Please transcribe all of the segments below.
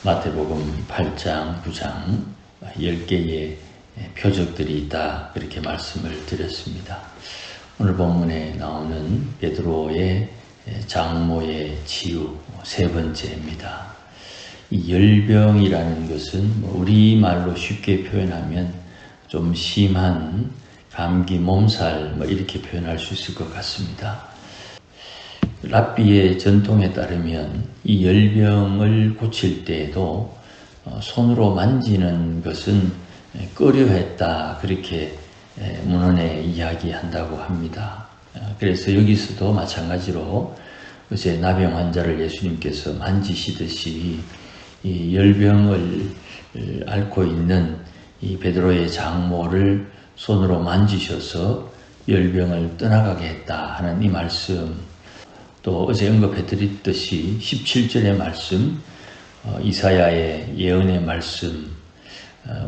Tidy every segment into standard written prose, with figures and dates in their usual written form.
마태복음 8장, 9장 10개의 표적들이 있다, 그렇게 말씀을 드렸습니다. 오늘 본문에 나오는 베드로의 장모의 치유 세 번째입니다. 이 열병이라는 것은 우리말로 쉽게 표현하면 좀 심한 감기, 몸살 이렇게 표현할 수 있을 것 같습니다. 랍비의 전통에 따르면 이 열병을 고칠 때에도 손으로 만지는 것은 꺼려했다, 그렇게 문헌에 이야기한다고 합니다. 그래서 여기서도 마찬가지로 어제 나병 환자를 예수님께서 만지시듯이 이 열병을 앓고 있는 이 베드로의 장모를 손으로 만지셔서 열병을 떠나가게 했다 하는 이 말씀, 또 어제 언급해드렸듯이 17절의 말씀, 이사야의 예언의 말씀,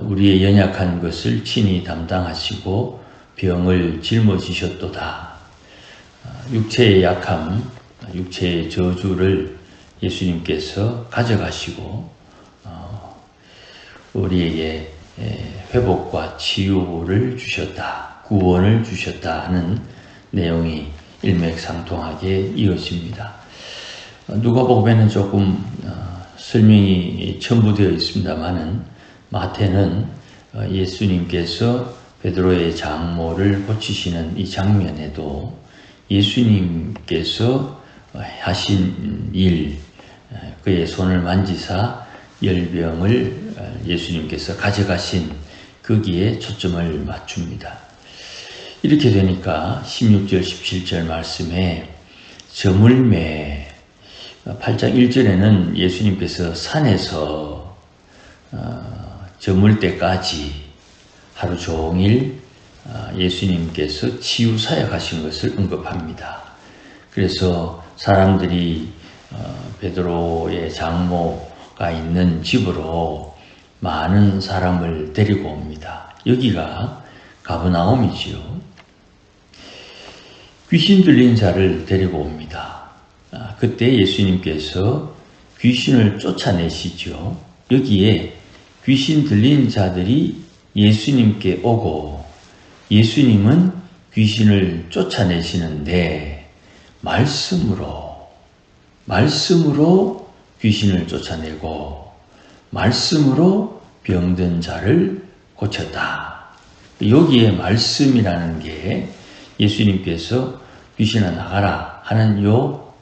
우리의 연약한 것을 친히 담당하시고 병을 짊어지셨도다. 육체의 약함, 육체의 저주를 예수님께서 가져가시고 우리에게 회복과 치유를 주셨다, 구원을 주셨다 하는 내용이 일맥상통하게 이어집니다. 누가복음에는 조금 설명이 첨부되어 있습니다만은 마태는 예수님께서 베드로의 장모를 고치시는 이 장면에도 예수님께서 하신 일, 그의 손을 만지사 열병을 예수님께서 가져가신 거기에 초점을 맞춥니다. 이렇게 되니까 16절, 17절 말씀에 저물매, 8장 1절에는 예수님께서 산에서 저물 때까지 하루 종일 예수님께서 치유 사역하신 것을 언급합니다. 그래서 사람들이 베드로의 장모가 있는 집으로 많은 사람을 데리고 옵니다. 여기가 가버나움이지요. 귀신 들린 자를 데리고 옵니다. 그때 예수님께서 귀신을 쫓아내시죠. 여기에 귀신 들린 자들이 예수님께 오고 예수님은 귀신을 쫓아내시는데 말씀으로 귀신을 쫓아내고 말씀으로 병든 자를 고쳤다. 여기에 말씀이라는 게 예수님께서 귀신아 나가라 하는 요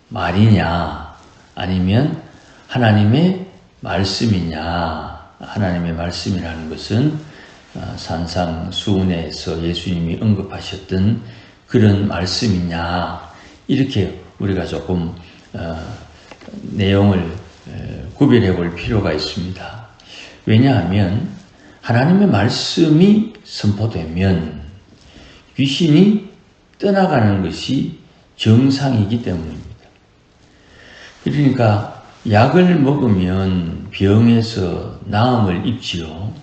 말이냐, 아니면 하나님의 말씀이냐. 하나님의 말씀이라는 것은 산상수훈에서 예수님이 언급하셨던 그런 말씀이냐, 이렇게 우리가 조금 내용을 구별해 볼 필요가 있습니다. 왜냐하면 하나님의 말씀이 선포되면 귀신이 떠나가는 것이 정상이기 때문입니다. 그러니까 약을 먹으면 병에서 나음을 입지요.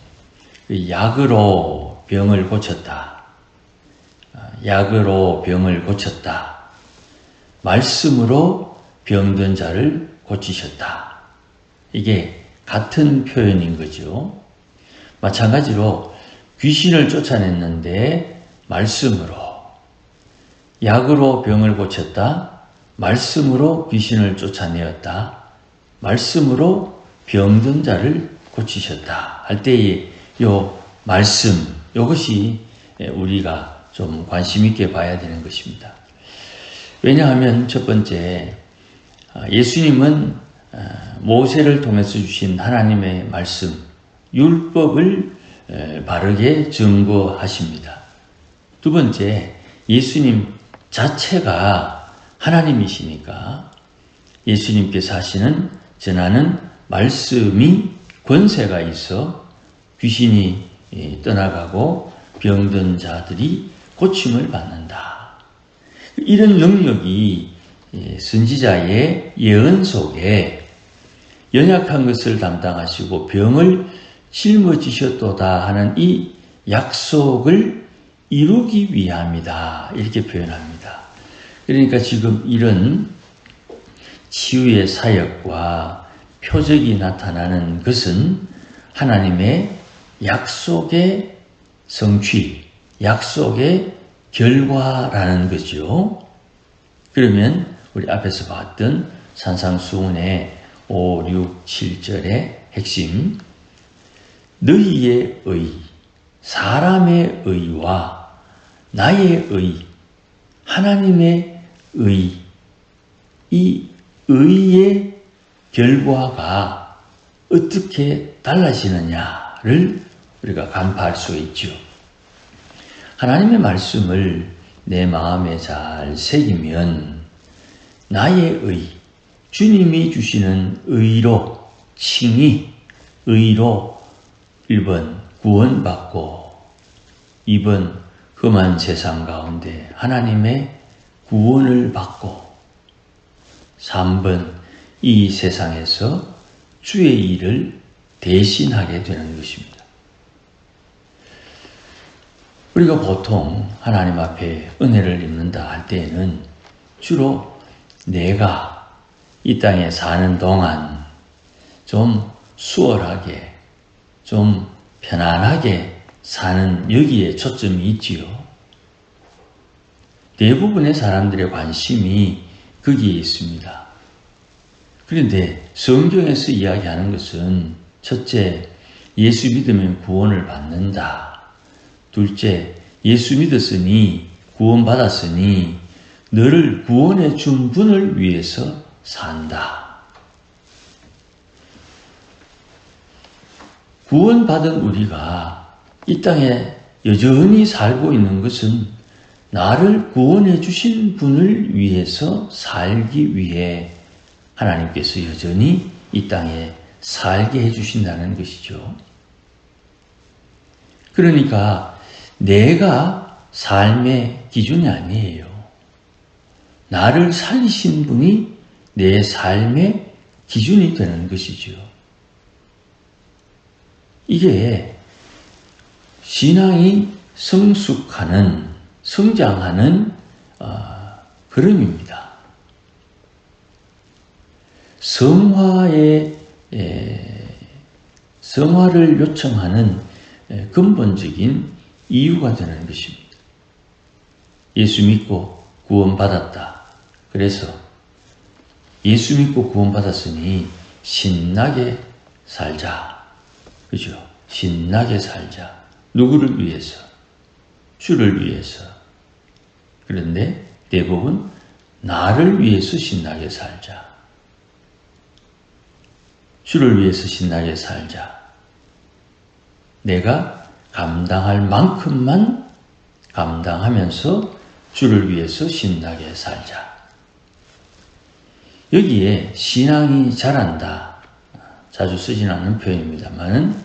약으로 병을 고쳤다. 약으로 병을 고쳤다. 말씀으로 병든 자를 고치셨다. 이게 같은 표현인 거죠. 마찬가지로 귀신을 쫓아냈는데 말씀으로, 약으로 병을 고쳤다, 말씀으로 귀신을 쫓아내었다, 말씀으로 병든 자를 고치셨다 할 때의 요 말씀, 이것이 우리가 좀 관심 있게 봐야 되는 것입니다. 왜냐하면 첫 번째, 예수님은 모세를 통해서 주신 하나님의 말씀, 율법을 바르게 증거하십니다. 두 번째, 예수님 자체가 하나님이시니까 예수님께서 하시는 전하는 말씀이 권세가 있어 귀신이 떠나가고 병든 자들이 고침을 받는다. 이런 능력이 선지자의 예언 속에 연약한 것을 담당하시고 병을 짊어지셨도다 하는 이 약속을 이루기 위함이다, 이렇게 표현합니다. 그러니까 지금 이런 치유의 사역과 표적이 나타나는 것은 하나님의 약속의 성취, 약속의 결과라는 거죠. 그러면 우리 앞에서 봤던 산상수훈의 5, 6, 7절의 핵심, 너희의 의, 사람의 의와 나의 의, 하나님의 의, 이 의의 결과가 어떻게 달라지느냐를 우리가 간파할 수가 있죠. 하나님의 말씀을 내 마음에 잘 새기면 나의 의, 주님이 주시는 의로, 칭의, 의로 1번 구원받고 2번 험한 세상 가운데 하나님의 구원을 받고 3번 이 세상에서 주의 일을 대신하게 되는 것입니다. 우리가 보통 하나님 앞에 은혜를 입는다 할 때에는 주로 내가 이 땅에 사는 동안 좀 수월하게, 좀 편안하게 사는 여기에 초점이 있지요. 대부분의 사람들의 관심이 거기에 있습니다. 그런데 성경에서 이야기하는 것은 첫째, 예수 믿으면 구원을 받는다. 둘째, 예수 믿었으니 구원받았으니 너를 구원해 준 분을 위해서 산다. 구원받은 우리가 이 땅에 여전히 살고 있는 것은 나를 구원해 주신 분을 위해서 살기 위해 하나님께서 여전히 이 땅에 살게 해주신다는 것이죠. 그러니까 내가 삶의 기준이 아니에요. 나를 살리신 분이 내 삶의 기준이 되는 것이죠. 이게 신앙이 성숙하는, 성장하는 흐름입니다. 성화를 요청하는 근본적인 이유가 되는 것입니다. 예수 믿고 구원받았다. 그래서 예수 믿고 구원받았으니 신나게 살자. 그죠? 신나게 살자. 누구를 위해서? 주를 위해서. 그런데 대부분 나를 위해서 신나게 살자. 주를 위해서 신나게 살자. 내가 감당할 만큼만 감당하면서 주를 위해서 신나게 살자. 여기에 신앙이 자란다. 자주 쓰진 않는 표현입니다만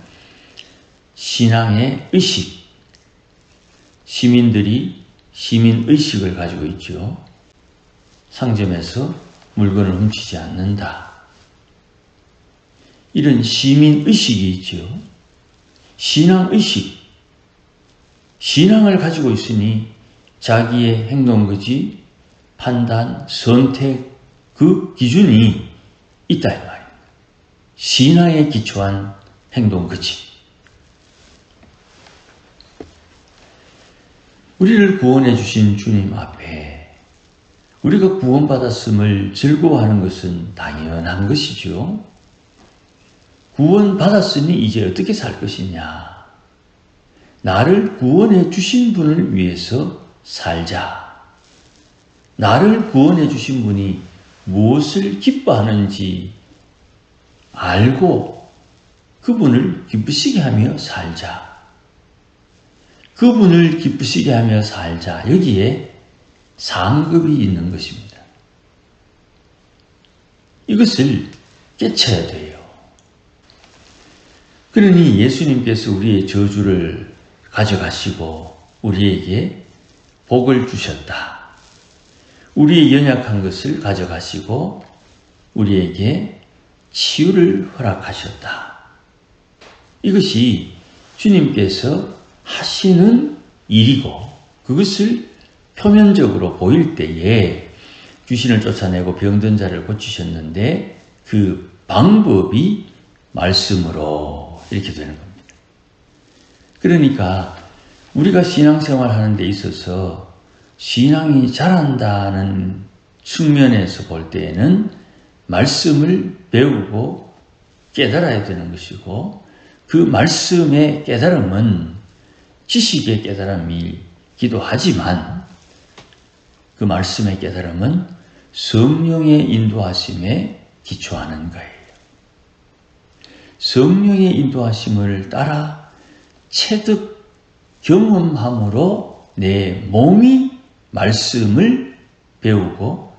신앙의 의식, 시민들이 시민의식을 가지고 있죠. 상점에서 물건을 훔치지 않는다. 이런 시민의식이 있죠. 신앙의식, 신앙을 가지고 있으니 자기의 행동거지, 판단, 선택, 그 기준이 있다 이 말입니다. 신앙에 기초한 행동거지. 우리를 구원해 주신 주님 앞에 우리가 구원받았음을 즐거워하는 것은 당연한 것이죠. 구원받았으니 이제 어떻게 살 것이냐. 나를 구원해 주신 분을 위해서 살자. 나를 구원해 주신 분이 무엇을 기뻐하는지 알고 그분을 기쁘시게 하며 살자. 그분을 기쁘시게 하며 살자. 여기에 상급이 있는 것입니다. 이것을 깨쳐야 돼요. 그러니 예수님께서 우리의 저주를 가져가시고 우리에게 복을 주셨다. 우리의 연약한 것을 가져가시고 우리에게 치유를 허락하셨다. 이것이 주님께서 하시는 일이고 그것을 표면적으로 보일 때에 귀신을 쫓아내고 병든 자를 고치셨는데 그 방법이 말씀으로 이렇게 되는 겁니다. 그러니까 우리가 신앙생활 하는 데 있어서 신앙이 자란다는 측면에서 볼 때에는 말씀을 배우고 깨달아야 되는 것이고, 그 말씀의 깨달음은 지식의 깨달음이기도 하지만 그 말씀의 깨달음은 성령의 인도하심에 기초하는 거예요. 성령의 인도하심을 따라 체득 경험함으로 내 몸이 말씀을 배우고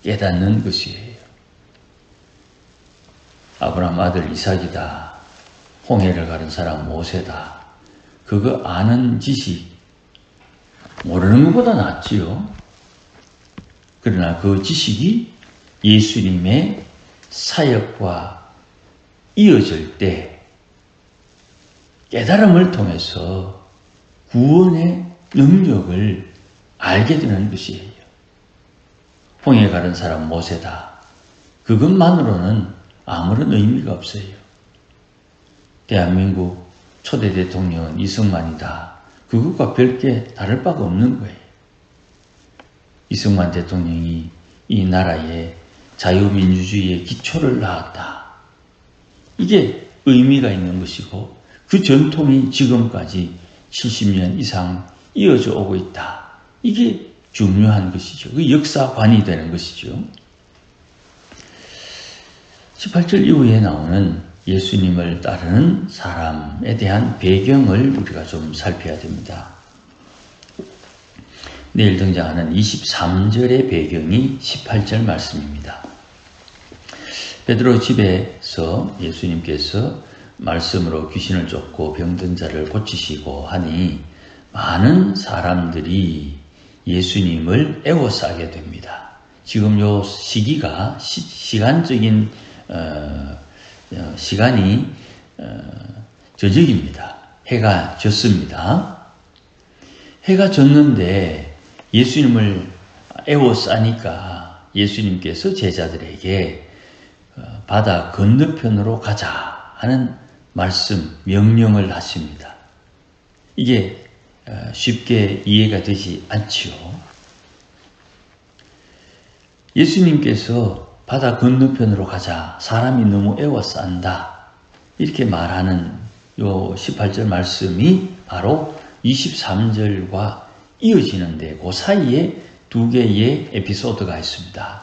깨닫는 것이에요. 아브라함 아들 이삭이다, 홍해를 가른 사람 모세다, 그거 아는 지식 모르는 것보다 낫지요. 그러나 그 지식이 예수님의 사역과 이어질 때 깨달음을 통해서 구원의 능력을 알게 되는 것이에요. 홍해 가른 사람 모세다, 그것만으로는 아무런 의미가 없어요. 대한민국 초대 대통령은 이승만이다, 그것과 별게 다를 바가 없는 거예요. 이승만 대통령이 이 나라에 자유민주주의의 기초를 낳았다, 이게 의미가 있는 것이고, 그 전통이 지금까지 70년 이상 이어져 오고 있다, 이게 중요한 것이죠. 그 역사관이 되는 것이죠. 18절 이후에 나오는 예수님을 따르는 사람에 대한 배경을 우리가 좀 살펴야 됩니다. 내일 등장하는 23절의 배경이 18절 말씀입니다. 베드로 집에서 예수님께서 말씀으로 귀신을 쫓고 병든 자를 고치시고 하니 많은 사람들이 예수님을 애워싸게 됩니다. 지금 요 시기가 시간적인 시간이 저녁입니다. 해가 졌습니다. 해가 졌는데 예수님을 애워싸니까 예수님께서 제자들에게 바다 건너편으로 가자 하는 말씀, 명령을 하십니다. 이게 쉽게 이해가 되지 않지요. 예수님께서 바다 건너편으로 가자, 사람이 너무 애워싼다, 이렇게 말하는 요 18절 말씀이 바로 23절과 이어지는데 그 사이에 두 개의 에피소드가 있습니다.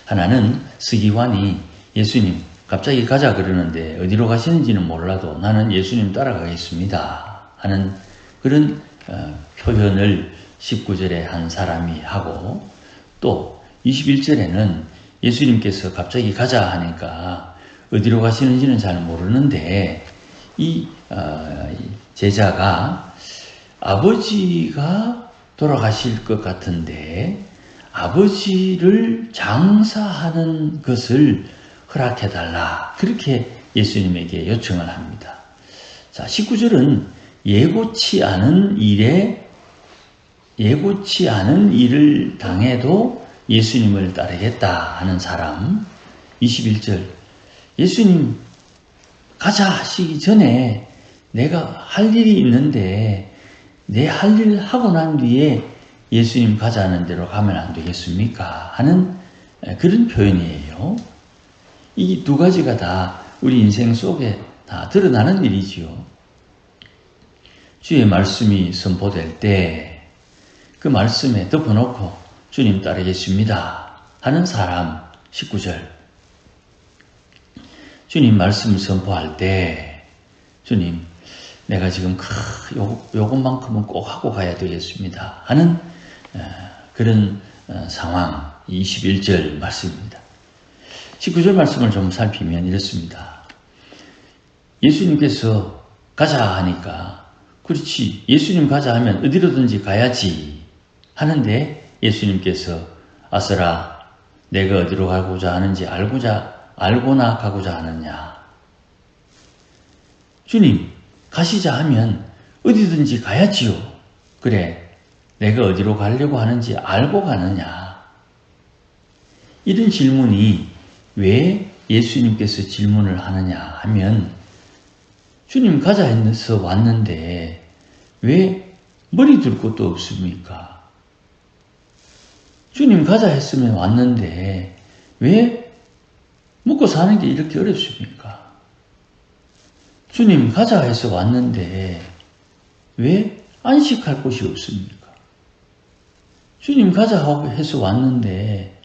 하나는 서기관이 예수님 갑자기 가자 그러는데 어디로 가시는지는 몰라도 나는 예수님 따라가겠습니다 하는 그런 표현을 19절에 한 사람이 하고, 또 21절에는 예수님께서 갑자기 가자 하니까 어디로 가시는지는 잘 모르는데 이 제자가 아버지가 돌아가실 것 같은데 아버지를 장사하는 것을 허락해달라, 그렇게 예수님에게 요청을 합니다. 자, 19절은 예고치 않은 일을 당해도 예수님을 따르겠다 하는 사람. 21절, 예수님 가자 하시기 전에 내가 할 일이 있는데 내 할 일 하고 난 뒤에 예수님 가자는 대로 가면 안 되겠습니까 하는 그런 표현이에요. 이 두 가지가 다 우리 인생 속에 다 드러나는 일이지요. 주의 말씀이 선포될 때 그 말씀에 덮어놓고 주님 따르겠습니다 하는 사람. 19절, 주님 말씀 선포할 때 주님 내가 지금 요것만큼은 꼭 하고 가야 되겠습니다 하는 그런 상황. 21절 말씀입니다. 19절 말씀을 좀 살피면 이렇습니다. 예수님께서 가자 하니까 그렇지, 예수님 가자 하면 어디로든지 가야지 하는데 예수님께서 아서라 내가 어디로 가고자 하는지 알고나 가고자 하느냐. 주님 가시자 하면 어디든지 가야지요. 그래, 내가 어디로 가려고 하는지 알고 가느냐. 이런 질문이 왜 예수님께서 질문을 하느냐 하면 주님 가자 해서 왔는데 왜 머리 둘 곳도 없습니까? 주님 가자 했으면 왔는데 왜 먹고 사는 게 이렇게 어렵습니까? 주님 가자 해서 왔는데 왜 안식할 곳이 없습니까? 주님 가자 해서 왔는데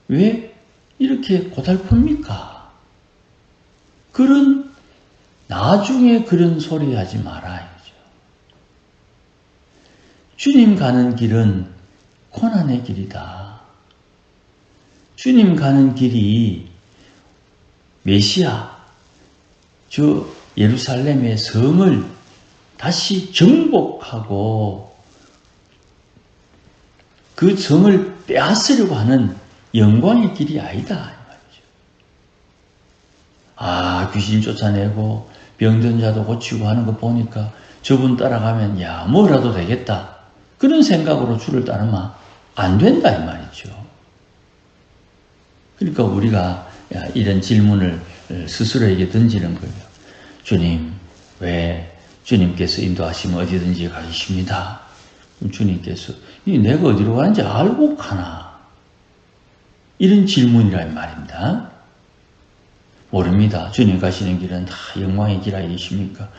왜 이렇게 고달픕니까? 나중에 그런 소리 하지 말아야죠. 주님 가는 길은 고난의 길이다. 주님 가는 길이 메시아, 저 예루살렘의 성을 다시 정복하고 그 성을 빼앗으려고 하는 영광의 길이 아니다. 귀신 쫓아내고 병든 자도 고치고 하는 거 보니까 저분 따라가면 뭐라도 되겠다. 그런 생각으로 주를 따르면 안 된다 이 말이죠. 그러니까 우리가 이런 질문을 스스로에게 던지는 거예요. 주님, 왜 주님께서 인도하시면 어디든지 가십니다. 주님께서 내가 어디로 가는지 알고 가나? 이런 질문이란 말입니다. 모릅니다. 주님 가시는 길은 다 영광의 길 아니십니까?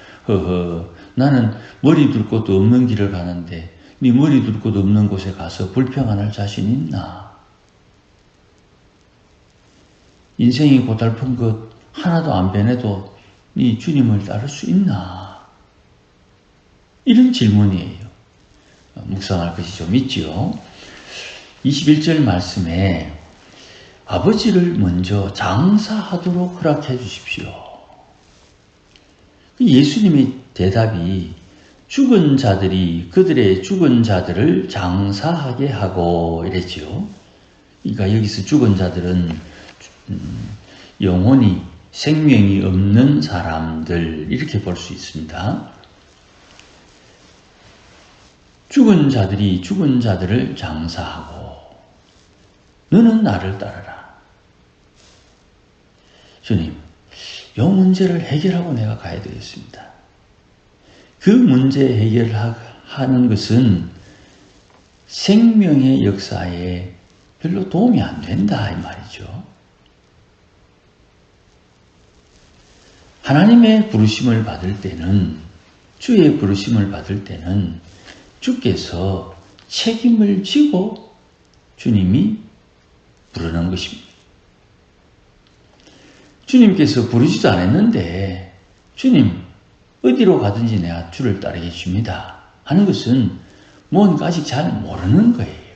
나는 머리 둘 곳도 없는 길을 가는데 네 머리 둘 곳 없는 곳에 가서 불평할 자신 있나? 인생이 고달픈 것 하나도 안 변해도 네 주님을 따를 수 있나? 이런 질문이에요. 묵상할 것이 좀 있지요. 21절 말씀에 아버지를 먼저 장사하도록 허락해 주십시오. 예수님의 대답이 죽은 자들이 그들의 죽은 자들을 장사하게 하고 이랬지요. 그러니까 여기서 죽은 자들은 영혼이 생명이 없는 사람들 이렇게 볼 수 있습니다. 죽은 자들이 죽은 자들을 장사하고 너는 나를 따르라. 주님, 이 문제를 해결하고 내가 가야 되겠습니다. 그 문제 해결하는 것은 생명의 역사에 별로 도움이 안 된다 이 말이죠. 하나님의 부르심을 받을 때는, 주의 부르심을 받을 때는 주께서 책임을 지고 주님이 부르는 것입니다. 주님께서 부르지도 않았는데 주님 어디로 가든지 내가 주를 따르겠습니다 하는 것은 뭔가 아직 잘 모르는 거예요.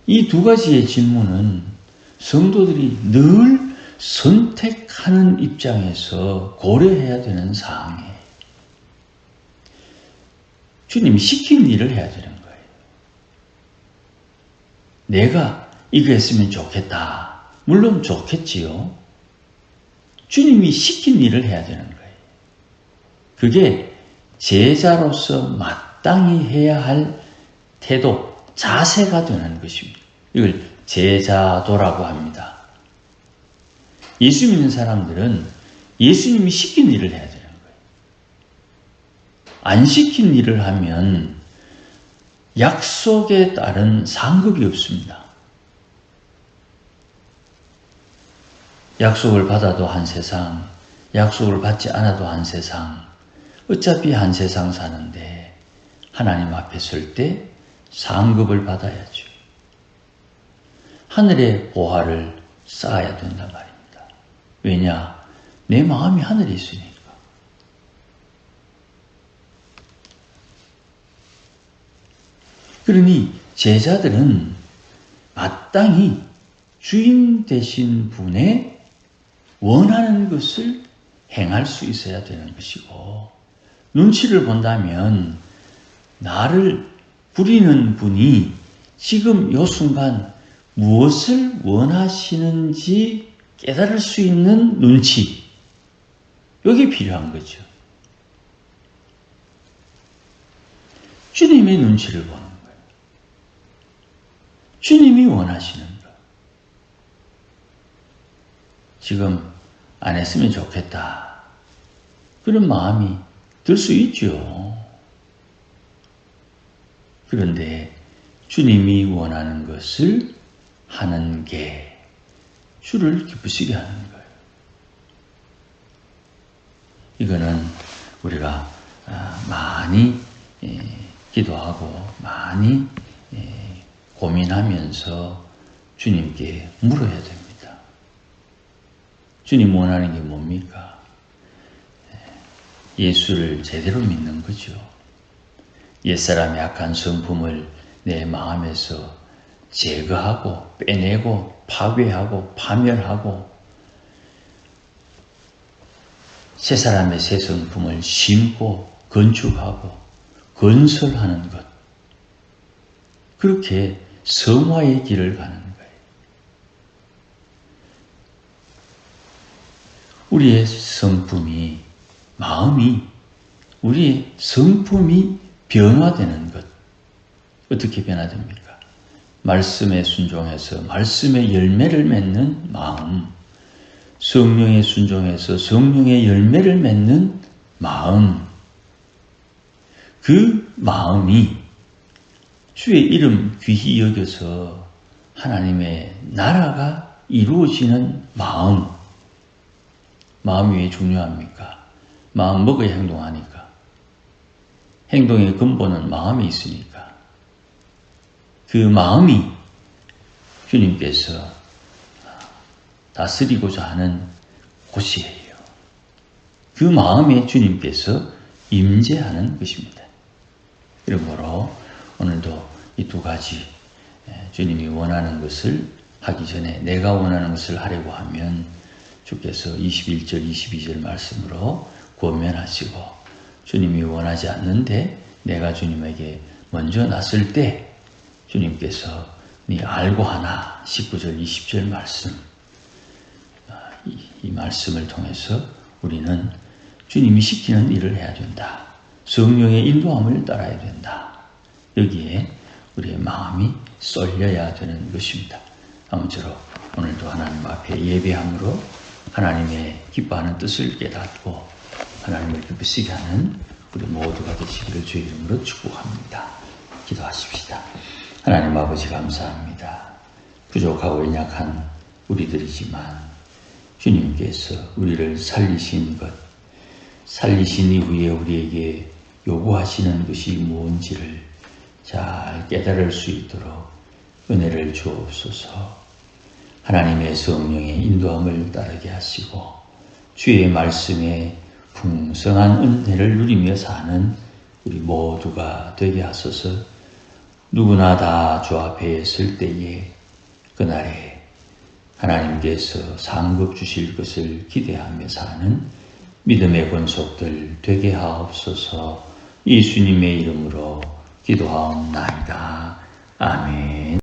이 두 가지의 질문은 성도들이 늘 선택하는 입장에서 고려해야 되는 사항이에요. 주님이 시킨 일을 해야 되는 거예요. 내가 이거 했으면 좋겠다. 물론 좋겠지요. 주님이 시킨 일을 해야 되는 거예요. 그게 제자로서 마땅히 해야 할 태도, 자세가 되는 것입니다. 이걸 제자도라고 합니다. 예수 믿는 사람들은 예수님이 시킨 일을 해야 되는 거예요. 안 시킨 일을 하면 약속에 따른 상급이 없습니다. 약속을 받아도 한 세상, 약속을 받지 않아도 한 세상, 어차피 한 세상 사는데 하나님 앞에 설 때 상급을 받아야죠. 하늘의 보화를 쌓아야 된단 말입니다. 왜냐? 내 마음이 하늘에 있으니까. 그러니 제자들은 마땅히 주인 되신 분의 원하는 것을 행할 수 있어야 되는 것이고, 눈치를 본다면 나를 부리는 분이 지금 이 순간 무엇을 원하시는지 깨달을 수 있는 눈치, 이게 필요한 거죠. 주님의 눈치를 보는 거예요. 주님이 원하시는 것. 지금 안 했으면 좋겠다. 그런 마음이 들 수 있죠. 그런데 주님이 원하는 것을 하는 게 주를 기쁘시게 하는 거예요. 이거는 우리가 많이 기도하고 많이 고민하면서 주님께 물어야 됩니다. 주님 원하는 게 뭡니까? 예수를 제대로 믿는 거죠. 옛사람의 악한 성품을 내 마음에서 제거하고 빼내고 파괴하고 파멸하고 새 사람의 새 성품을 심고 건축하고 건설하는 것. 그렇게 성화의 길을 가는 거예요. 우리의 성품이, 마음이, 우리의 성품이 변화되는 것. 어떻게 변화됩니까? 말씀에 순종해서 말씀의 열매를 맺는 마음, 성령에 순종해서 성령의 열매를 맺는 마음, 그 마음이 주의 이름 귀히 여겨서 하나님의 나라가 이루어지는 마음. 마음이 왜 중요합니까? 마음 먹어야 행동하니까. 행동의 근본은 마음이 있으니까. 그 마음이 주님께서 다스리고자 하는 곳이에요. 그 마음에 주님께서 임재하는 것입니다. 그러므로 오늘도 이 두 가지 주님이 원하는 것을 하기 전에 내가 원하는 것을 하려고 하면 주께서 21절 22절 말씀으로 권면하시고 주님이 원하지 않는데 내가 주님에게 먼저 나설 때 주님께서 네 알고 하나 19절 20절 말씀 이 말씀을 통해서 우리는 주님이 시키는 일을 해야 된다. 성령의 인도함을 따라야 된다. 여기에 우리의 마음이 쏠려야 되는 것입니다. 아무쪼록 오늘도 하나님 앞에 예배함으로 하나님의 기뻐하는 뜻을 깨닫고 하나님을 기쁘시게 하는 우리 모두가 되시기를 주의 이름으로 축복합니다. 기도하십시다. 하나님 아버지 감사합니다. 부족하고 연약한 우리들이지만 주님께서 우리를 살리신 것, 살리신 이후에 우리에게 요구하시는 것이 무엇인지를 잘 깨달을 수 있도록 은혜를 주옵소서. 하나님의 성령의 인도함을 따르게 하시고 주의 말씀에 풍성한 은혜를 누리며 사는 우리 모두가 되게 하소서. 누구나 다 주 앞에 설 때에 그날에 하나님께서 상급 주실 것을 기대하며 사는 믿음의 권속들 되게 하옵소서. 예수님의 이름으로 기도하옵나이다. 아멘.